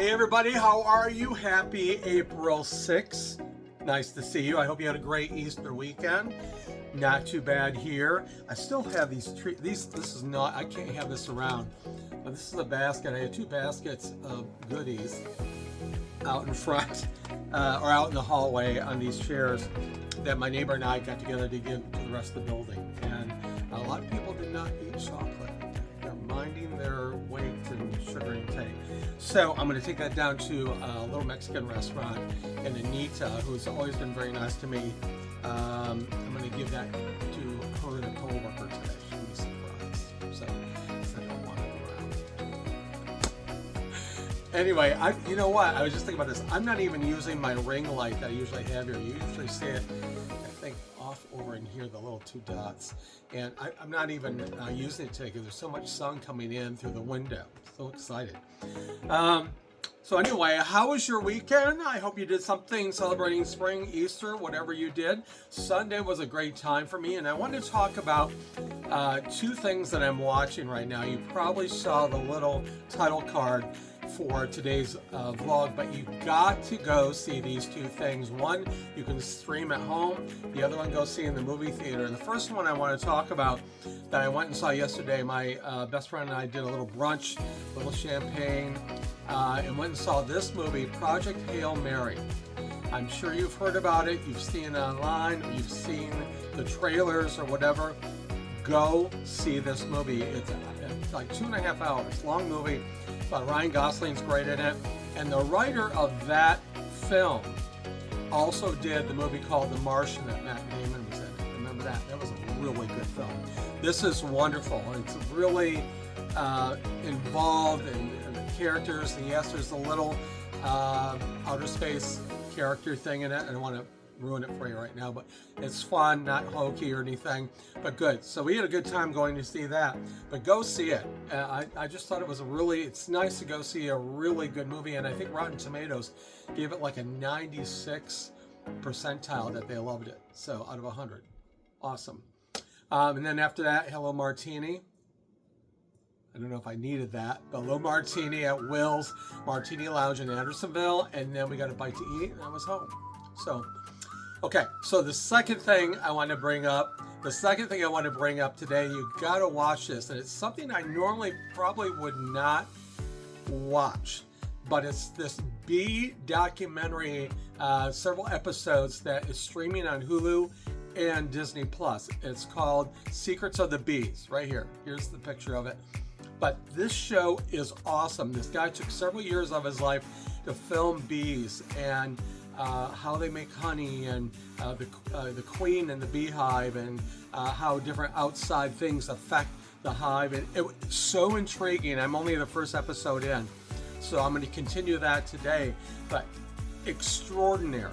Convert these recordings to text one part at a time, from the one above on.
Hey everybody, how are you? Happy April 6th. Nice to see you. I hope you had a great Easter weekend. Not too bad here. I still have these trees. This is not, I can't have this around. But this is a basket. I have 2 baskets of goodies out in front or out in the hallway on these chairs that my neighbor and I got together to give to the rest of the building. And a lot of people did not eat chocolate. They're minding their weight and sugar intake. So I'm going to take that down to a little Mexican restaurant, and Anita, who's always been very nice to me, I'm going to give that to her and a co-worker today. She'll be surprised. So I don't want it around. Anyway, you know what? I was just thinking about this. I'm not even using my ring light that I usually have here. You usually see it, I think, off over in here, the little 2 dots. And I'm not even using it today because there's so much sun coming in through the window. So excited. So anyway, how was your weekend? I hope you did something celebrating spring, Easter, whatever you did. Sunday was a great time for me, and I wanted to talk about 2 things that I'm watching right now. You probably saw the little title card for today's vlog, but you got to go see these 2 things. One, you can stream at home. The other one, go see in the movie theater. And the first one I want to talk about that I went and saw yesterday, my best friend and I did a little brunch, a little champagne, and went and saw this movie, Project Hail Mary. I'm sure you've heard about it, you've seen it online, or you've seen the trailers or whatever. Go see this movie. It's like 2.5 hours, long movie. But Ryan Gosling's great in it, and the writer of that film also did the movie called The Martian that Matt Damon was in. Remember that? That was a really good film. This is wonderful. It's really involved in the characters, and yes, there's a little outer space character thing in it. I don't want to ruin it for you right now, but it's fun, not hokey or anything, but good. So we had a good time going to see that, but go see it. I just thought it was it's nice to go see a really good movie, and I think Rotten Tomatoes gave it like a 96 percentile that they loved it. So out of 100. Awesome. And then after that, Hello Martini. I don't know if I needed that, but Hello Martini at Will's Martini Lounge in Andersonville, and then we got a bite to eat, and I was home. So okay, so the second thing I want to bring up today, you got to watch this, and it's something I normally probably would not watch, but it's this bee documentary, several episodes that is streaming on Hulu and Disney+. It's called Secrets of the Bees, right here. Here's the picture of it. But this show is awesome. This guy took several years of his life to film bees, and how they make honey, and the queen and the beehive, and how different outside things affect the hive. And it was so intriguing. I'm only the first episode in, so I'm going to continue that today. But extraordinary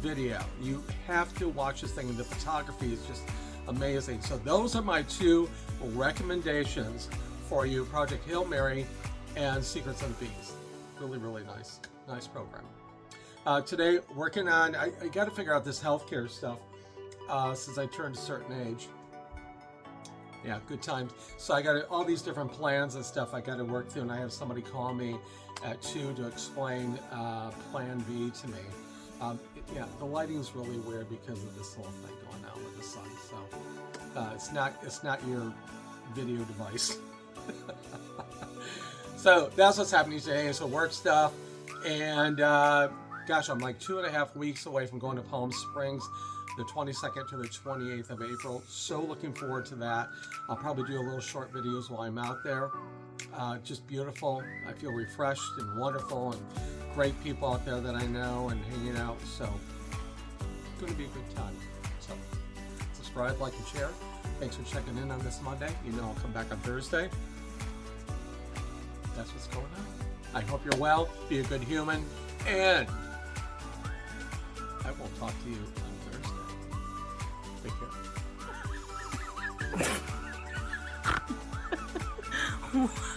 video. You have to watch this thing, and the photography is just amazing. So those are my 2 recommendations for you: Project Hail Mary and Secrets of the Bees. Really, really nice program. Today, working on, I got to figure out this healthcare stuff since I turned a certain age. Yeah, good times. So I got all these different plans and stuff I got to work through, and I have somebody call me at 2 to explain Plan B to me. Yeah, the lighting's really weird because of this whole thing going on with the sun. So it's not your video device. So that's what's happening today. So work stuff, and gosh, I'm like 2.5 weeks away from going to Palm Springs, the 22nd to the 28th of April. So looking forward to that. I'll probably do a little short videos while I'm out there. Just beautiful. I feel refreshed and wonderful, and great people out there that I know, and hanging out. So it's going to be a good time. So subscribe, like, and share. Thanks for checking in on this Monday. You know I'll come back on Thursday. That's what's going on. I hope you're well. Be a good human. And I will talk to you on Thursday. Take care.